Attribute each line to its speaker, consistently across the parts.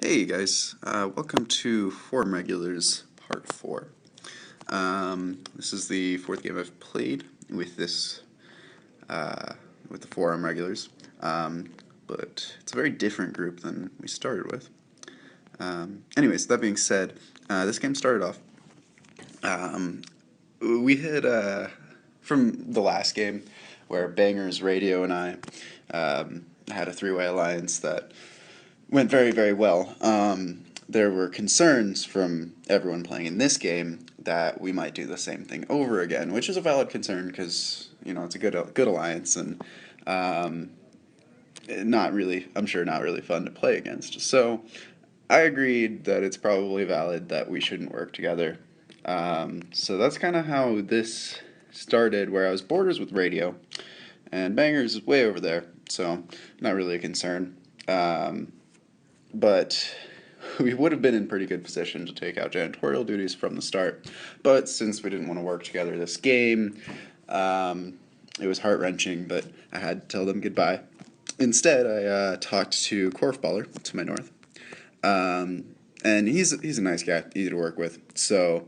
Speaker 1: Hey guys, welcome to Forum Regulars Part 4. This is the fourth game I've played with uh, with the Forum Regulars, but it's a very different group than we started with. Anyways, that being said, this game started off. Um, we had, from the last game, where Bangers, Radio, and I had a three-way alliance that went very, very well. There were concerns from everyone playing in this game that we might do the same thing over again, which is a valid concern because it's a good alliance and not really, I'm sure, not really fun to play against. So I agreed that it's probably valid that we shouldn't work together. So that's kind of how this started, where I was borders with Radio, and Bangers is way over there, so not really a concern. But we would have been in pretty good position to take out janitorial duties from the start. But since we didn't want to work together this game, it was heart-wrenching, but I had to tell them goodbye. Instead, I talked to Korfballer to my north. And he's a nice guy, easy to work with. So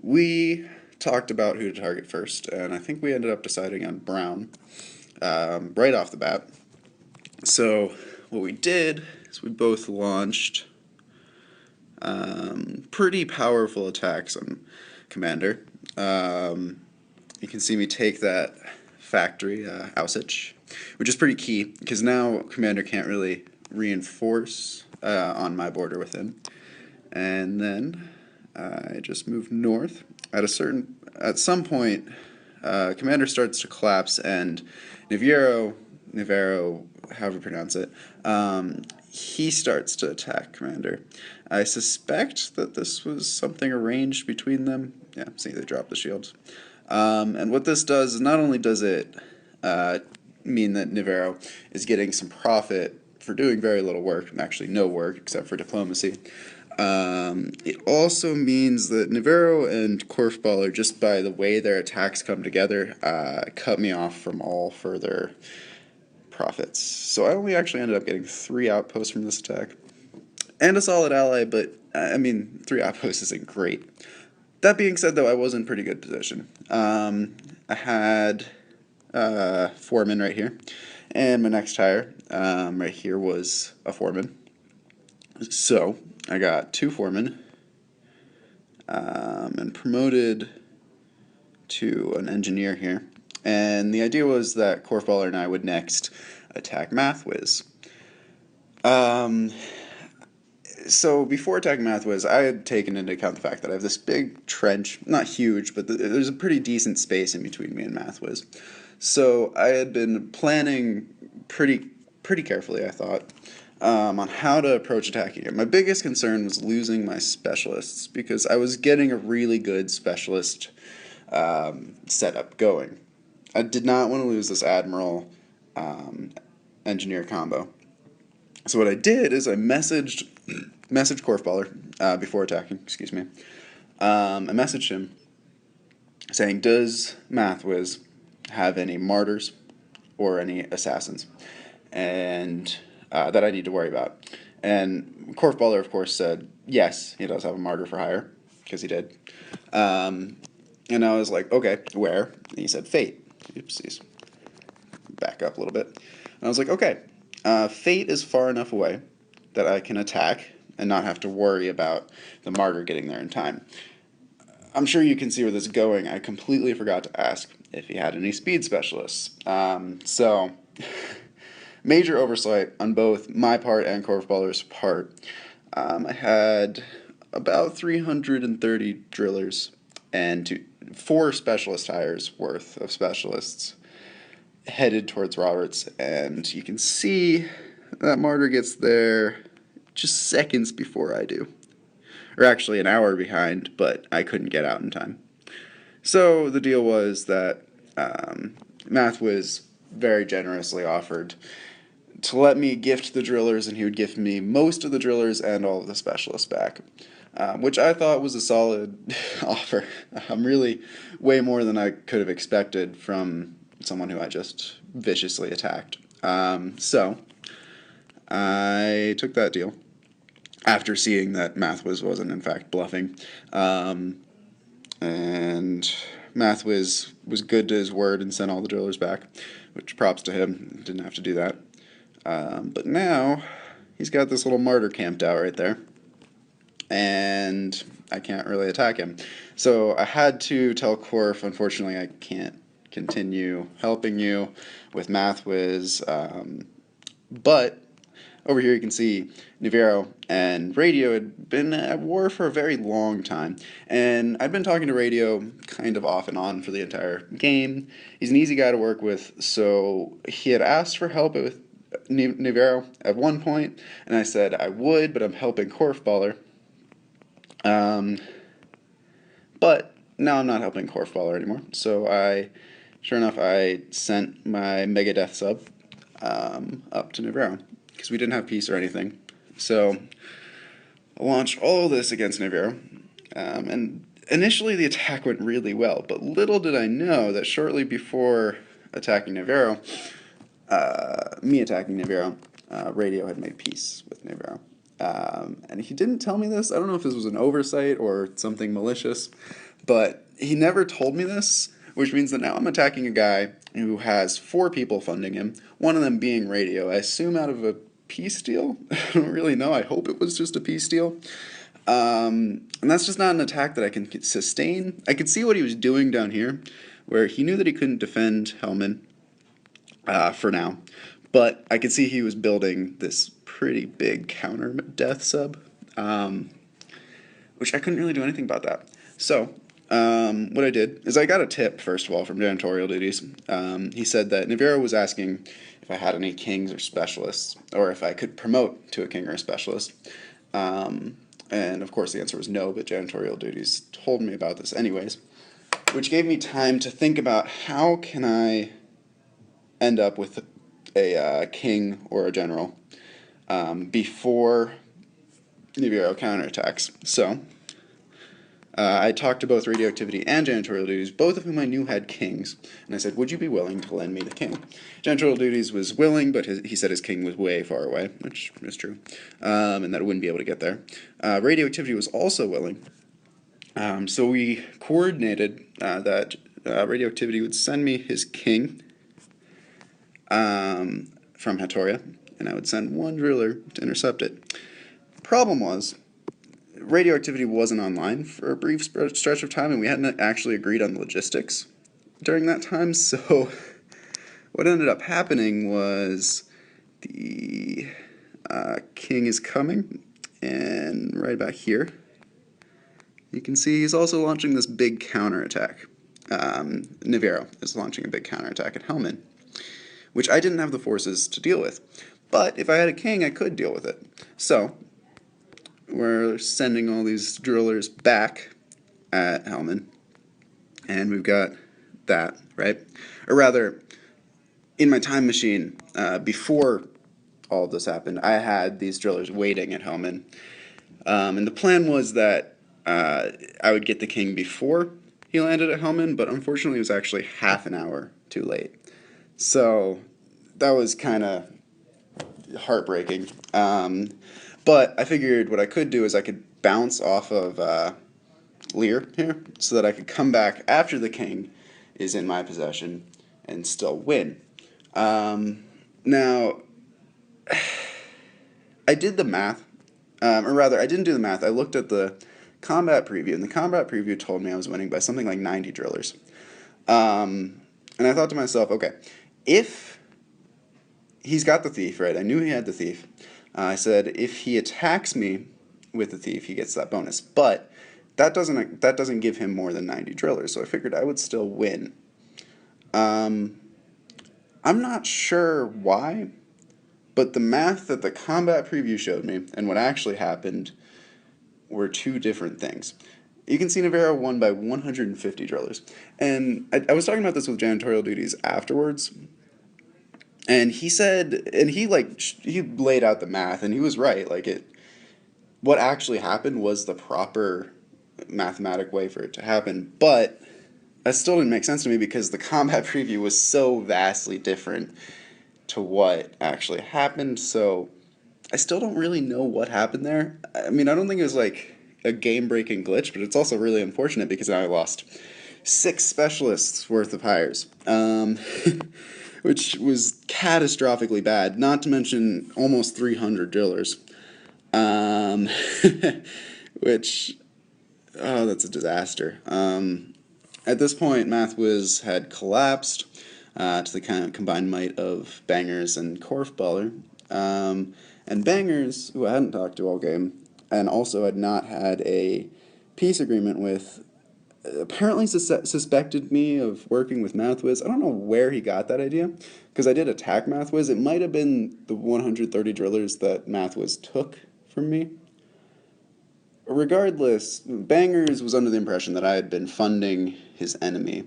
Speaker 1: we talked about who to target first, and I think we ended up deciding on Brown right off the bat. So what we did is we both launched pretty powerful attacks on Commander. You can see me take that factory, Auschwitz, which is pretty key because now Commander can't really reinforce on my border with him. And then I just moved north. At some point, Commander starts to collapse, and Navarro, however you pronounce it, he starts to attack Commander. I suspect that this was something arranged between them. Yeah, see, they dropped the shields. And what this does is not only does it mean that Navarro is getting some profit for doing very little work, actually no work except for diplomacy. It also means that Navarro and Korfballer, just by the way their attacks come together, cut me off from all further profits. So I only actually ended up getting 3 outposts from this attack. And a solid ally, but, 3 outposts isn't great. That being said, though, I was in pretty good position. I had 4-man right here, and my next hire right here was a 4-man. So I got 2 4-men and promoted to an engineer here. And the idea was that Korfballer and I would next attack MathWiz. So before attacking MathWiz, I had taken into account the fact that I have this big trench, not huge, but there's a pretty decent space in between me and MathWiz. So I had been planning pretty carefully, I thought, on how to approach attacking it. My biggest concern was losing my specialists, because I was getting a really good specialist setup going. I did not want to lose this Admiral engineer combo. So what I did is I messaged Korfballer before attacking, excuse me. I messaged him saying, does MathWiz have any martyrs or any assassins? And that I need to worry about. And Korfballer, of course, said, yes, he does have a martyr for hire, because he did. And I was like, okay, where? And he said, Fate. Oopsies. Back up a little bit. And I was like, okay, Fate is far enough away that I can attack and not have to worry about the martyr getting there in time. I'm sure you can see where this is going. I completely forgot to ask if he had any speed specialists. So major oversight on both my part and Korfballer's part. I had about 330 drillers and 4 specialist hires worth of specialists headed towards Roberts, and you can see that martyr gets there just seconds before I do. Or actually an hour behind, but I couldn't get out in time. So the deal was that MathWiz very generously offered to let me gift the drillers, and he would gift me most of the drillers and all of the specialists back, which I thought was a solid offer. Really way more than I could have expected from someone who I just viciously attacked. So I took that deal. after seeing that Mathwiz wasn't in fact bluffing. And Mathwiz was good to his word and sent all the drillers back, which props to him. Didn't have to do that. But now he's got this little martyr camped out right there, and I can't really attack him. So I had to tell Korf, unfortunately, I can't continue helping you with Mathwiz. But over here you can see Nivero and Radio had been at war for a very long time. And I've been talking to Radio kind of off and on for the entire game. He's an easy guy to work with, so he had asked for help with Nivero at one point, and I said I would, but I'm helping Korfballer. But now I'm not helping Korfballer anymore, so sure enough, I sent my Megadeth sub up to Nivero, because we didn't have peace or anything. So I launched all of this against Nivero, and initially the attack went really well, but little did I know that shortly before attacking Nivero, me attacking Nivero, Radio had made peace with Nivero. And he didn't tell me this. I don't know if this was an oversight or something malicious, but he never told me this, which means that now I'm attacking a guy who has 4 people funding him, one of them being Radio. I assume out of a peace deal? I don't really know. I hope it was just a peace deal. And that's just not an attack that I can sustain. I could see what he was doing down here, where he knew that he couldn't defend Hellman for now. But I could see he was building this pretty big counter death sub, which I couldn't really do anything about that. So what I did is I got a tip, first of all, from Janitorial Duties. He said that Nivero was asking if I had any kings or specialists, or if I could promote to a king or a specialist. And of course the answer was no, but Janitorial Duties told me about this anyways, which gave me time to think about how can I end up with a king or a general before Nivero counterattacks. So I talked to both Radioactivity and Janitorial Duties, both of whom I knew had kings, and I said, would you be willing to lend me the king? Janitorial Duties was willing, but he said his king was way far away, which is true, and that I wouldn't be able to get there. Radioactivity was also willing, so we coordinated that Radioactivity would send me his king from Hattoria, and I would send 1 driller to intercept it. The problem was, Radioactivity wasn't online for a brief stretch of time, and we hadn't actually agreed on the logistics during that time, so what ended up happening was the king is coming, and right back here, you can see he's also launching this big counterattack. Nivero is launching a big counterattack at Hellman, which I didn't have the forces to deal with. But if I had a king, I could deal with it. So we're sending all these drillers back at Hellman, and we've got that, right? Or rather, in my time machine, before all of this happened, I had these drillers waiting at Hellman, and the plan was that I would get the king before he landed at Hellman, but unfortunately it was actually half an hour too late. So that was kind of heartbreaking. But I figured what I could do is I could bounce off of Lear here so that I could come back after the king is in my possession and still win. Now, I did the math, or rather, I didn't do the math. I looked at the combat preview, and the combat preview told me I was winning by something like 90 drillers. And I thought to myself, okay, if he's got the thief, right? I knew he had the thief. I said if he attacks me with the thief, he gets that bonus. But that doesn't give him more than 90 drillers, so I figured I would still win. I'm not sure why, but the math that the combat preview showed me and what actually happened were 2 different things. You can see Nivero won by 150 drillers. And I was talking about this with Janitorial Duties afterwards, and he said, and he laid out the math, and he was right. What actually happened was the proper mathematic way for it to happen, but that still didn't make sense to me because the combat preview was so vastly different to what actually happened. So I still don't really know what happened there. I mean, I don't think it was like a game-breaking glitch, but it's also really unfortunate because now I lost six specialists worth of hires, which was catastrophically bad. Not to mention almost 300 drillers, um, which that's a disaster. At this point, MathWiz had collapsed to the kind of combined might of Bangers and Korfballer. And Bangers, who I hadn't talked to all game, and also had not had a peace agreement with, apparently suspected me of working with MathWiz. I don't know where he got that idea, because I did attack MathWiz. It might have been the 130 drillers that MathWiz took from me. Regardless, Bangers was under the impression that I had been funding his enemy,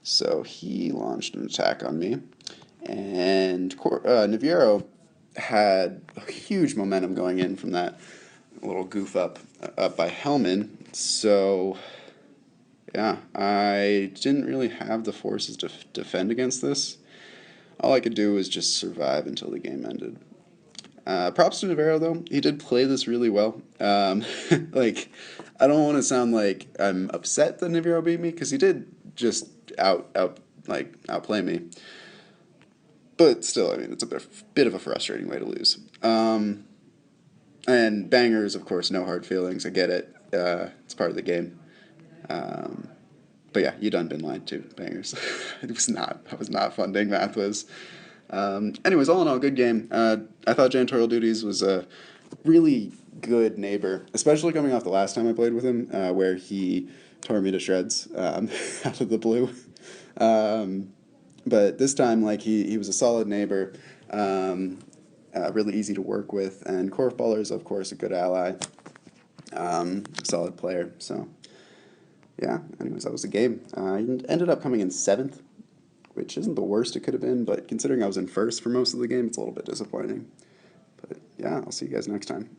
Speaker 1: so he launched an attack on me. And Niviero had a huge momentum going in from that little goof up by Hellman. So, yeah, I didn't really have the forces to defend against this. All I could do was just survive until the game ended. Props to Navarro though. He did play this really well. Like, I don't want to sound like I'm upset that Navarro beat me because he did just outplay me. But still, I mean, it's a bit of a frustrating way to lose. And Bangers, of course, no hard feelings. I get it. It's part of the game. But yeah, you done been lied to, Bangers. It was not. I was not funding MathWiz. Anyways, all in all, good game. I thought Janitorial Duties was a really good neighbor, especially coming off the last time I played with him, where he tore me to shreds out of the blue. But this time, like, he was a solid neighbor, really easy to work with, and Korfballer is, of course, a good ally, solid player. So, yeah, anyways, that was the game. I ended up coming in 7th, which isn't the worst it could have been, but considering I was in 1st for most of the game, it's a little bit disappointing. But yeah, I'll see you guys next time.